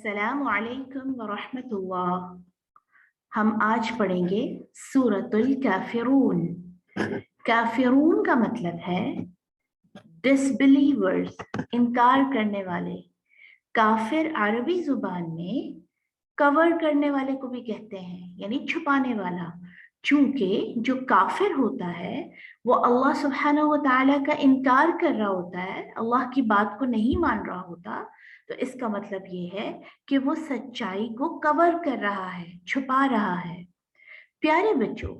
अस्सलामु अलैकुम वरहमतुल्लाह। हम आज पढ़ेंगे सूरतुल काफिरून। काफिरून का मतलब है डिसबिलीवर्स, इनकार करने वाले। काफिर अरबी जुबान में कवर करने वाले को भी कहते हैं, यानी छुपाने वाला। चूंकि जो काफिर होता है वो अल्लाह सुब्हानहु व तआला का इनकार कर रहा होता है, अल्लाह की बात को नहीं मान रहा होता, तो इसका मतलब ये है कि वो सच्चाई को कवर कर रहा है, छुपा रहा है। प्यारे बच्चों,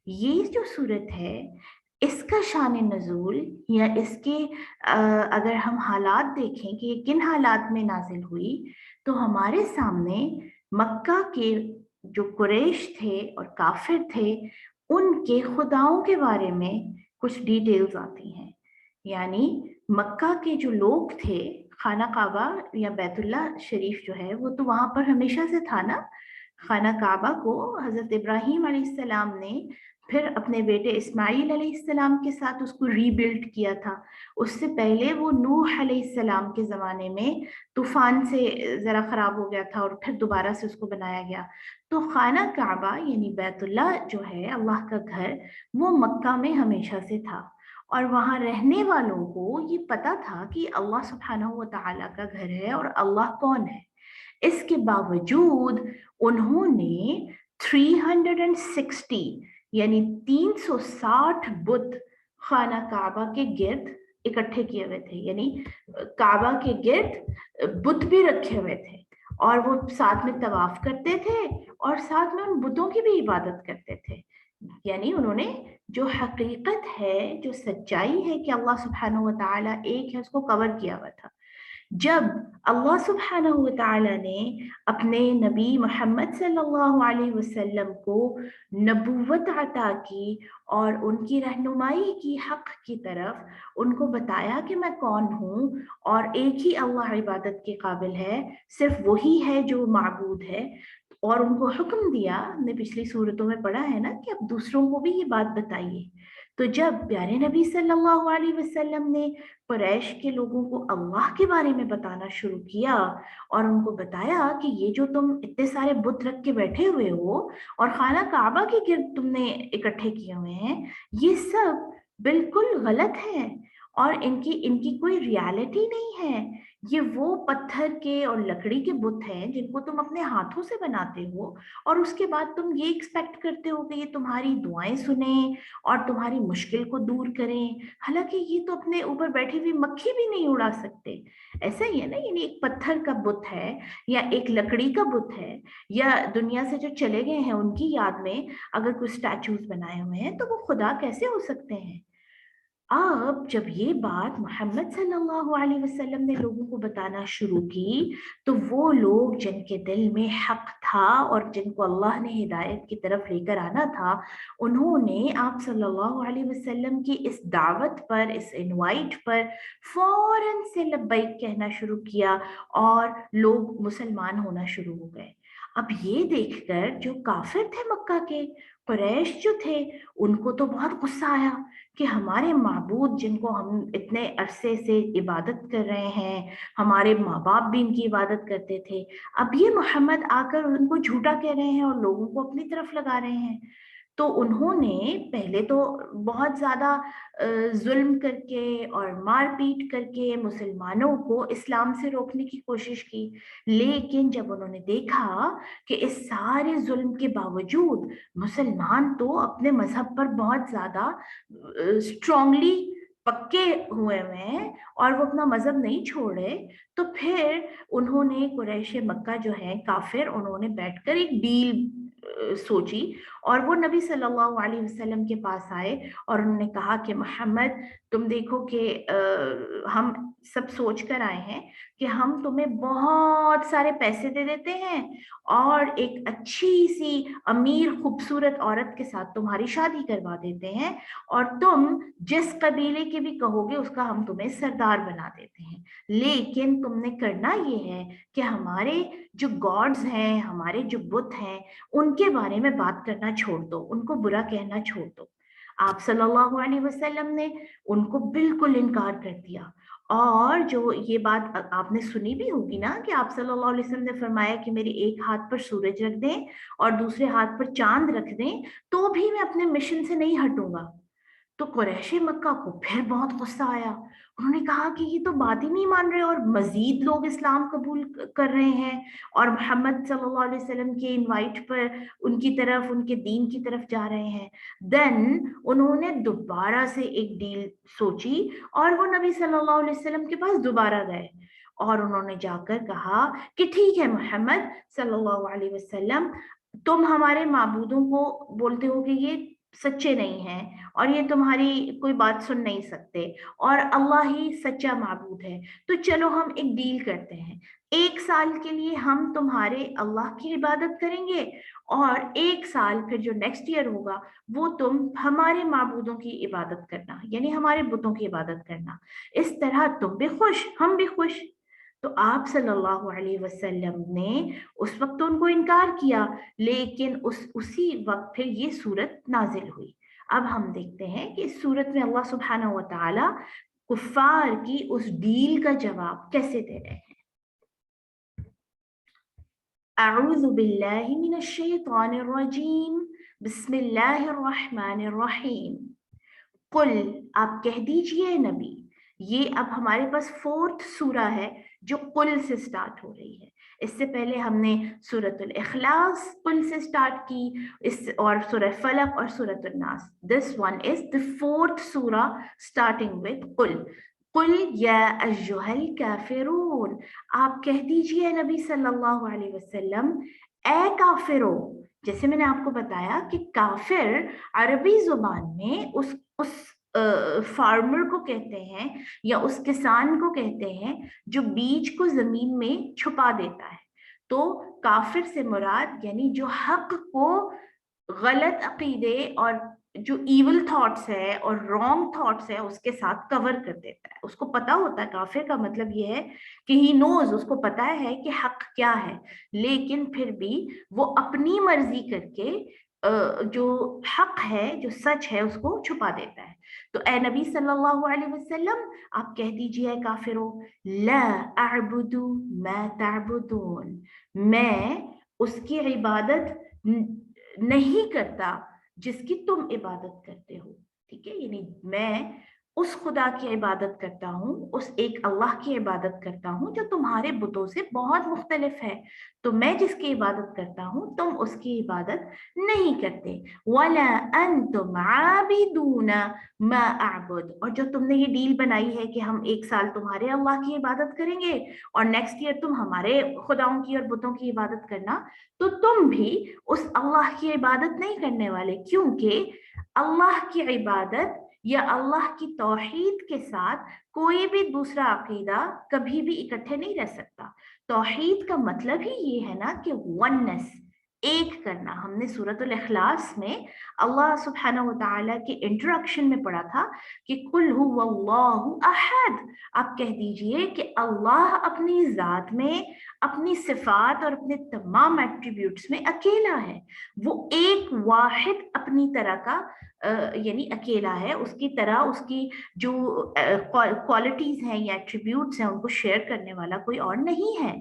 ये जो सूरत है इसका शान नज़ूल या इसके अगर हम हालात देखें कि ये किन हालात में नाजिल हुई, तो हमारे सामने मक्का के जो कुरैश थे और काफिर थे उनके खुदाओं के बारे में कुछ डिटेल्स आती हैं। यानी मक्का के जो लोग थे, खाना काबा या बैतुल्ला शरीफ जो है वो तो वहां पर हमेशा से था ना। खाना काबा को हजरत इब्राहीम अलैहिस्सलाम ने फिर अपने बेटे इस्माइल अलैहिस्सलाम के साथ उसको रीबिल्ड किया था। उससे पहले वो नूह अलैहिस्सलाम के ज़माने में तूफान से ज़रा ख़राब हो गया था और फिर दोबारा से उसको बनाया गया। तो खाना काबा यानी बैतुल्ला जो है अल्लाह का घर, वो मक्का में हमेशा से था और वहाँ रहने वालों को ये पता था कि अल्लाह सुब्हानहु व तआला का घर है और अल्लाह कौन है। इसके बावजूद उन्होंने 360 यानी 360 बुत खाना काबा के गिर्द इकट्ठे किए हुए थे। यानी काबा के गिर्द बुत भी रखे हुए थे और वो साथ में तवाफ करते थे और साथ में उन बुतों की भी इबादत करते थे। यानी उन्होंने जो हकीकत है, जो सच्चाई है कि अल्लाह सुब्हानहु व तआला एक है, उसको कवर किया हुआ था। जब अल्लाह सुब्हानहु व तआला ने अपने नबी मोहम्मद सल्लल्लाहु अलैहि वसल्लम को नबूवत अता की और उनकी रहनुमाई की हक की तरफ, उनको बताया कि मैं कौन हूँ और एक ही अल्लाह इबादत के काबिल है, सिर्फ वही है जो माबूद है, और उनको हुक्म दिया, हमने पिछली सूरतों में पढ़ा है ना कि अब दूसरों को भी ये बात बताइए। तो जब प्यारे नबी सल्लल्लाहु अलैहि वसल्लम ने कुरैश के लोगों को अल्लाह के बारे में बताना शुरू किया और उनको बताया कि ये जो तुम इतने सारे बुत रख के बैठे हुए हो और खाना काबा के गिर्द तुमने इकट्ठे किए हुए हैं, ये सब बिल्कुल गलत है और इनकी इनकी कोई रियलिटी नहीं है। ये वो पत्थर के और लकड़ी के बुत हैं जिनको तुम अपने हाथों से बनाते हो और उसके बाद तुम ये एक्सपेक्ट करते हो कि ये तुम्हारी दुआएं सुने और तुम्हारी मुश्किल को दूर करें। हालांकि ये तो अपने ऊपर बैठी हुई मक्खी भी नहीं उड़ा सकते। ऐसा ही है ना, यानी एक पत्थर का बुत है या एक लकड़ी का बुत है या दुनिया से जो चले गए हैं उनकी याद में अगर कुछ स्टैचूज बनाए हुए हैं, तो वो खुदा कैसे हो सकते हैं। अब जब ये बात मोहम्मद सल्लल्लाहु अलैहि वसल्लम ने लोगों को बताना शुरू की, तो वो लोग जिनके दिल में हक था और जिनको अल्लाह ने हिदायत की तरफ लेकर आना था, उन्होंने आप सल्लल्लाहु अलैहि वसल्लम की इस दावत पर, इस इनवाइट पर फौरन से लब्बैक कहना शुरू किया और लोग मुसलमान होना शुरू हो गए। अब ये देखकर जो काफिर थे मक्का के, कुरैश जो थे, उनको तो बहुत गुस्सा आया कि हमारे माबूद जिनको हम इतने अरसे से इबादत कर रहे हैं, हमारे माँ बाप भी इनकी इबादत करते थे, अब ये मोहम्मद आकर उनको झूठा कह रहे हैं और लोगों को अपनी तरफ लगा रहे हैं। तो उन्होंने पहले तो बहुत ज़्यादा जुल्म करके और मारपीट करके मुसलमानों को इस्लाम से रोकने की कोशिश की। लेकिन जब उन्होंने देखा कि इस सारे जुल्म के बावजूद मुसलमान तो अपने मजहब पर बहुत ज़्यादा स्ट्रांगली पक्के हुए हैं और वो अपना मजहब नहीं छोड़ रहे, तो फिर उन्होंने कुरैश मक्का जो है काफिर, उन्होंने बैठकर एक डील सोची और वो नबी सल्लल्लाहु अलैहि वसल्लम के पास आए और उन्होंने कहा कि मोहम्मद, तुम देखो कि हम सब सोच कर आए हैं कि हम तुम्हें बहुत सारे पैसे दे देते हैं और एक अच्छी सी अमीर खूबसूरत औरत के साथ तुम्हारी शादी करवा देते हैं और तुम जिस कबीले के भी कहोगे उसका हम तुम्हें सरदार बना देते हैं। लेकिन तुमने करना ये है कि हमारे जो गॉड्स हैं, हमारे जो बुत हैं, उनके बारे में बात करना छोड़ दो, उनको बुरा कहना छोड़ दो। आप सल्लल्लाहु अलैहि वसल्लम ने उनको बिल्कुल इनकार कर दिया اور جو ये बात आपने सुनी भी होगी ना कि आप सल्लल्लाहु अलैहि वसल्लम ने फरमाया कि मेरे एक हाथ पर सूरज रख दें और दूसरे हाथ पर चांद रख दें तो भी मैं अपने मिशन से नहीं हटूंगा। तो कुरैशी मक्का को फिर बहुत गुस्सा आया। उन्होंने कहा कि ये तो बात ही नहीं मान रहे और मजीद लोग इस्लाम कबूल कर रहे हैं और मोहम्मद सल्लल्लाहु अलैहि वसल्लम के इनवाइट पर उनकी तरफ, उनके दीन की तरफ जा रहे हैं। देन उन्होंने दोबारा से एक डील सोची और वो नबी सल्लल्लाहु अलैहि वसल्लम के पास दोबारा गए और उन्होंने जाकर कहा कि ठीक है मोहम्मद सल्लल्लाहु अलैहि वसल्लम, तुम हमारे माबूदों को बोलते हो कि ये सच्चे नहीं हैं और ये तुम्हारी कोई बात सुन नहीं सकते और अल्लाह ही सच्चा माबूद है, तो चलो हम एक डील करते हैं। 1 साल के लिए हम तुम्हारे अल्लाह की इबादत करेंगे और 1 साल फिर जो नेक्स्ट ईयर होगा वो तुम हमारे माबूदों की इबादत करना, यानी हमारे बुतों की इबादत करना। इस तरह तुम भी खुश, हम भी खुश। तो आप सल्लल्लाहु अलैहि वसल्लम ने उस वक्त तो उनको इनकार किया, लेकिन उसी वक्त फिर ये सूरत नाजिल हुई। अब हम देखते हैं कि इस सूरत में अल्लाह सुब्हानहू व तआला कुफ्फार की उस डील का जवाब कैसे दे रहे हैं। अऊज़ु बिल्लाहि मिनश शैतानिर रजीम, बिस्मिल्लाहिर रहमानिर रहीम। कुल, आप कह दीजिए नबी। ये अब हमारे पास 4th सूरा है जो कुल से स्टार्ट हो रही है। इससे पहले हमने सूरतुल इखलास कुल से स्टार्ट की, इस और सूरह फलक और सूरतुल नास। This one is the 4th सूरा स्टार्टिंग विद कुल। कुल या अय्युहल काफिरून, आप कह दीजिए नबी सल्लल्लाहु अलैहि वसल्लम, ए काफिरो। जैसे मैंने आपको बताया कि काफिर अरबी जुबान में उस फार्मर को कहते हैं या उस किसान को कहते हैं जो बीज को जमीन में छुपा देता है। तो काफिर से मुराद यानी जो हक को गलत अकीदे और जो इवल थॉट्स है और रॉन्ग थॉट्स है उसके साथ कवर कर देता है। उसको पता होता है, काफिर का मतलब ये है कि ही नोज, उसको पता है कि हक क्या है, लेकिन फिर भी वो अपनी मर्जी करके जो हक है, जो सच है, उसको छुपा देता है। तो ए नबी सल्लल्लाहु अलैहि वसल्लम, आप कह दीजिए काफिरों, ला अअबुदु मा तअबुदून, मैं उसकी इबादत नहीं करता जिसकी तुम इबादत करते हो। ठीक है, यानी मैं उस खुदा की इबादत करता हूँ, उस एक अल्लाह की इबादत करता हूँ जो तुम्हारे बुतों से बहुत मुख्तलिफ है। तो मैं जिसकी इबादत करता हूँ तुम उसकी इबादत नहीं करते। वला अंतुम आबिदूना मा अअबुद, और जो तुमने ये डील बनाई है कि हम 1 साल तुम्हारे अल्लाह की इबादत करेंगे और नेक्स्ट ईयर तुम हमारे खुदाओं की और बुतों की इबादत करना, तो तुम भी उस अल्लाह की इबादत नहीं करने वाले, क्योंकि अल्लाह की इबादत या अल्लाह की तौहीद के साथ कोई भी दूसरा अकीदा कभी भी इकट्ठे नहीं रह सकता। तौहीद का मतलब ही ये है ना कि वननेस, एक करना। हमने सूरतुल इखलास में अल्लाह सुब्हानहू व तआला के इंट्रोडक्शन में पढ़ा था कि कुल हुवल्लाहु अहद, आप कह दीजिए कि अल्लाह अपनी जात में, अपनी सिफात और अपने तमाम एट्रीब्यूट्स में अकेला है। वो एक वाहिद अपनी तरह का यानी अकेला है, उसकी तरह उसकी जो क्वालिटीज हैं या एट्रीब्यूट्स हैं उनको शेयर करने वाला कोई और नहीं है।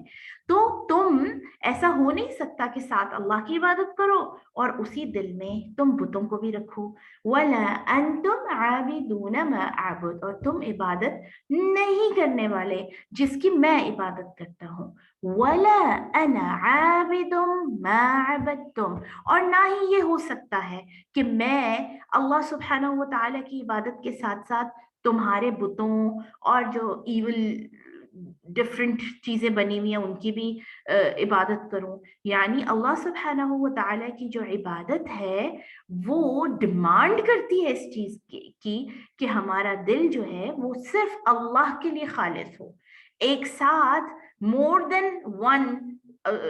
तो तुम, ऐसा हो नहीं सकता कि साथ अल्लाह की इबादत करो और उसी दिल में तुम बुतों को भी रखो। वला अंतुम आबिदून मा अअबुद, और तुम इबादत नहीं करने वाले जिसकी मैं इबादत करता हूँ। वला अना आबिदुम मा अबदतुम, और ना ही ये हो सकता है कि मैं अल्लाह सुब्हानहू व तआला की इबादत के साथ साथ तुम्हारे बुतों और जो इविल डिफरेंट चीजें बनी हुई हैं उनकी भी इबादत करूं। यानी अल्लाह सुब्हानहू व तआला की जो इबादत है वो डिमांड करती है इस चीज की कि हमारा दिल जो है वो सिर्फ अल्लाह के लिए खालिस हो। एक साथ मोर देन वन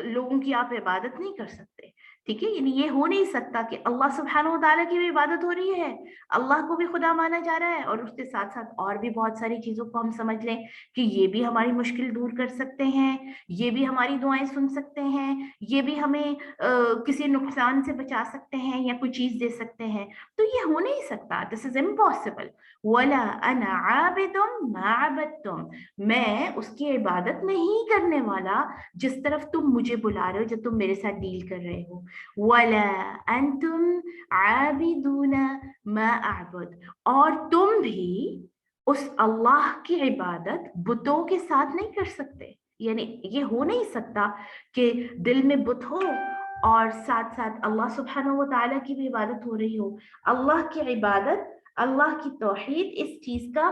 लोगों की आप इबादत नहीं कर सकते। ठीक है, यानी ये हो नहीं सकता कि अल्लाह सुब्हानहू व तआला की भी इबादत हो रही है, अल्लाह को भी खुदा माना जा रहा है, और उसके साथ साथ और भी बहुत सारी चीजों को हम समझ लें कि ये भी हमारी मुश्किल दूर कर सकते हैं, ये भी हमारी दुआएं सुन सकते हैं, ये भी हमें किसी नुकसान से बचा सकते हैं या कोई चीज दे सकते हैं। तो ये हो नहीं सकता, दिस इज इम्पॉसिबल। वला अना आबिदुम मा अबदतुम, मैं उसकी इबादत नहीं करने वाला जिस तरफ तुम मुझे बुला रहे हो, जो तुम मेरे साथ डील कर रहे हो। वला अंतुम आबिदूना मा अअबुद, और तुम भी उस अल्लाह की इबादत बुतों के साथ नहीं कर सकते। यानी ये हो नहीं सकता कि दिल में बुत हो और साथ साथ अल्लाह सुब्हानहू व तआला की भी इबादत हो रही हो। अल्लाह की इबादत, अल्लाह की तौहीद इस चीज का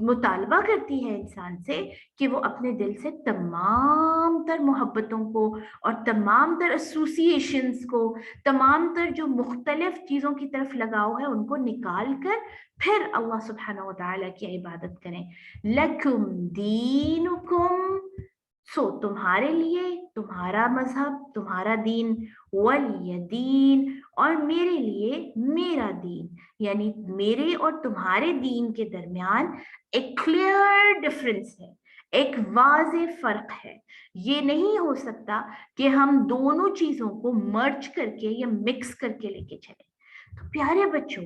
मुतालबा करती है इंसान से कि वो अपने दिल से तमाम तर मोहब्बतों को और तमाम तर एसोसिएशंस को, तमाम तर जो मुख्तलिफ चीज़ों की तरफ लगाव है, उनको निकाल कर फिर अल्लाह सुब्हानहू व तआला की इबादत करें। लकुम दीनुकुम, सो तुम्हारे लिए तुम्हारा मजहब, तुम्हारा दीन, वलिय दीन, और मेरे लिए मेरा दीन। यानी मेरे और तुम्हारे दीन के दरमियान एक क्लियर डिफरेंस है, एक वाज़े फर्क है। ये नहीं हो सकता कि हम दोनों चीजों को मर्ज करके या मिक्स करके लेके चले। तो प्यारे बच्चों,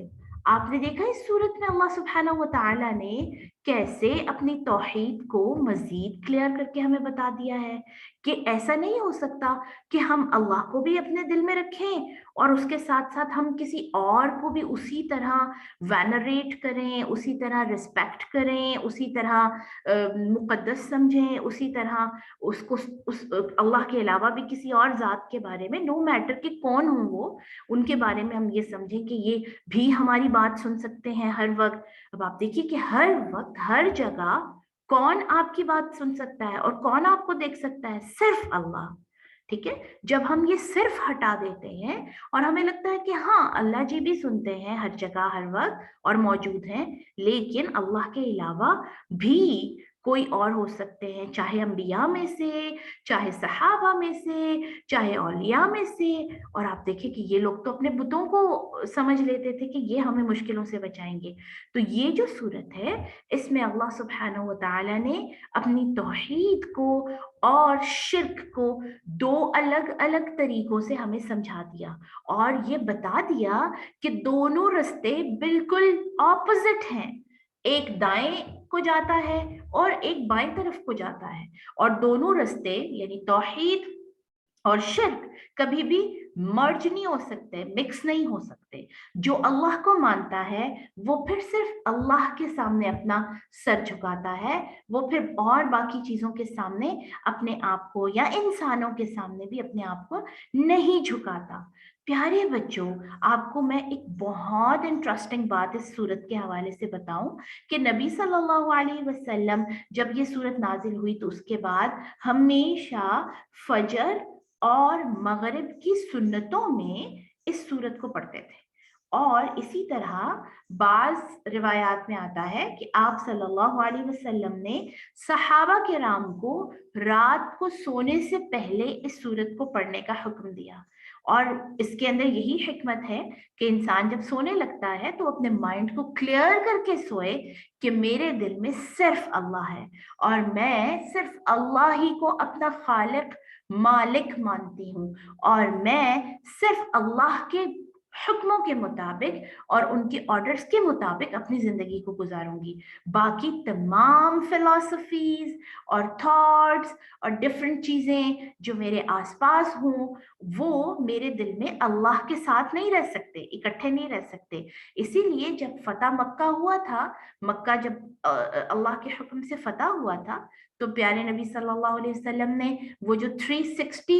आपने देखा इस सूरत में अल्लाह सुब्हानहू व तआला ने कैसे अपनी तौहीद को मजीद क्लियर करके हमें बता दिया है कि ऐसा नहीं हो सकता कि हम अल्लाह को भी अपने दिल में रखें और उसके साथ साथ हम किसी और को भी उसी तरह वेनरेट करें, उसी तरह रिस्पेक्ट करें, उसी तरह मुकद्दस समझें, उसी तरह उसको उस अल्लाह के अलावा भी किसी और जात के बारे में, नो मैटर कि कौन हो वो, उनके बारे में हम ये समझें कि ये भी हमारी बात सुन सकते हैं हर वक्त। अब आप देखिए कि हर वक्त हर जगह कौन आपकी बात सुन सकता है और कौन आपको देख सकता है? सिर्फ अल्लाह। ठीक है, जब हम ये सिर्फ हटा देते हैं और हमें लगता है कि हाँ अल्लाह जी भी सुनते हैं हर जगह हर वक्त और मौजूद हैं, लेकिन अल्लाह के अलावा भी कोई और हो सकते हैं, चाहे अंबिया में से, चाहे सहाबा में से, चाहे औलिया में से। और आप देखिए कि ये लोग तो अपने बुतों को समझ लेते थे कि ये हमें मुश्किलों से बचाएंगे। तो ये जो सूरत है, इसमें अल्लाह सुब्हानहू व तआला ने अपनी तौहीद को और शिर्क को दो अलग अलग तरीकों से हमें समझा दिया और ये बता दिया कि दोनों रास्ते बिल्कुल ऑपोजिट हैं। एक दाएं को जाता है और एक बाएं तरफ को जाता है, और दोनों रास्ते यानी तौहीद और शिर्क कभी भी मर्ज नहीं हो सकते, मिक्स नहीं हो सकते। जो अल्लाह को मानता है वो फिर सिर्फ अल्लाह के सामने अपना सर झुकाता है, वो फिर और बाकी चीजों के सामने अपने आप को या इंसानों के सामने भी अपने आप को नहीं झुकाता। प्यारे बच्चों, आपको मैं एक बहुत इंटरेस्टिंग बात इस सूरत के हवाले से बताऊं कि नबी सल्लल्लाहु अलैहि वसल्लम जब ये सूरत नाजिल हुई तो उसके बाद हमेशा फजर और मगरिब की सुन्नतों में इस सूरत को पढ़ते थे। और इसी तरह बाज रिवायात में आता है कि आप सल्लल्लाहु अलैहि वसल्लम ने सहाबा किराम को रात को सोने से पहले इस सूरत को पढ़ने का हुक्म दिया। और इसके अंदर यही हिकमत है कि इंसान जब सोने लगता है तो अपने माइंड को क्लियर करके सोए कि मेरे दिल में सिर्फ अल्लाह है और मैं सिर्फ अल्लाह ही को अपना खालिक मालिक मानती हूँ, और मैं सिर्फ अल्लाह के हुक्मों के मुताबिक और उनके ऑर्डर्स के मुताबिक अपनी जिंदगी को गुजारूंगी। बाकी तमाम फिलॉसफीज और थॉट्स और डिफरेंट चीजें जो मेरे आसपास हों वो मेरे दिल में अल्लाह के साथ नहीं रह सकते, इकट्ठे नहीं रह सकते। इसीलिए जब फतह मक्का हुआ था, मक्का जब अल्लाह के हुक्म से फतह हुआ था, तो प्यारे नबी सल्लल्लाहु अलैहि वसल्लम ने वो जो 360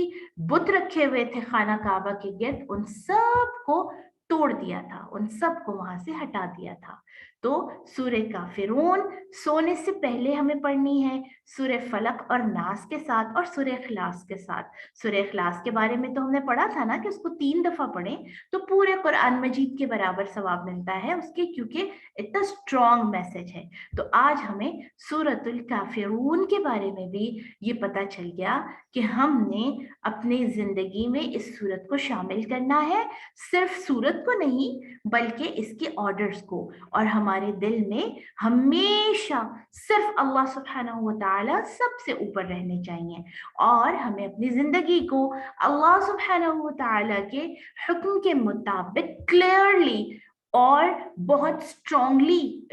बुत रखे हुए थे खाना काबा के गिर्द, उन सब को तोड़ दिया था, उन सब को वहां से हटा दिया था। तो सूरह काफिरून सोने से पहले हमें पढ़नी है, सूरह फलक और नास के साथ और सूरह इखलास के साथ। सूरह इखलास के बारे में तो हमने पढ़ा था ना कि उसको 3 दफा पढ़ें तो पूरे कुरान मजीद के बराबर सवाब मिलता है उसके, क्योंकि इतना स्ट्रॉन्ग मैसेज है। तो आज हमें सूरतुल काफिरून के बारे में भी ये पता चल गया कि हमने अपनी जिंदगी में इस सूरत को शामिल करना है, सिर्फ सूरत को नहीं बल्कि इसके ऑर्डर्स को, और हमारे दिल में हमेशा सिर्फ अल्लाह सुब्हानहू व तआला सबसे ऊपर रहने चाहिए, और हमें अपनी जिंदगी को अल्लाह सुब्हानहू व तआला के हुक्म के मुताबिक क्लियरली और बहुत स्ट्रांगली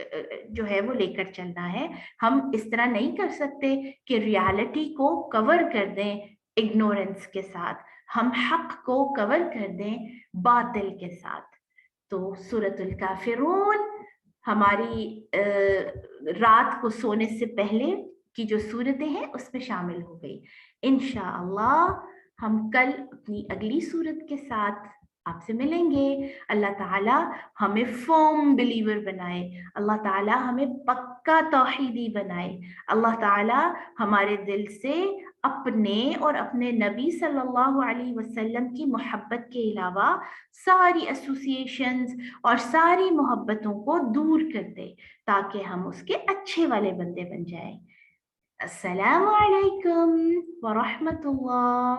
जो है वो लेकर चलना है। हम इस तरह नहीं कर सकते कि रियलिटी को कवर कर दें इग्नोरेंस के साथ, हम हक को कवर कर दें बातिल के साथ। तो सूरतुल काफिरून हमारी रात को सोने से पहले की जो सूरतें हैं उसमें शामिल हो गई। इंशाअल्लाह हम कल अपनी अगली सूरत के साथ आपसे मिलेंगे। अल्लाह ताला हमें फर्म बिलीवर बनाए, अल्लाह ताला हमें पक्का तौहीदी बनाए, अल्लाह ताला हमारे दिल से अपने और अपने नबी सल्लल्लाहु अलैहि वसल्लम की मोहब्बत के अलावा सारी एसोसिएशंस और सारी मोहब्बतों को दूर कर दे, ताकि हम उसके अच्छे वाले बंदे बन जाएं। अस्सलामु अलैकुम व रहमतुल्लाह।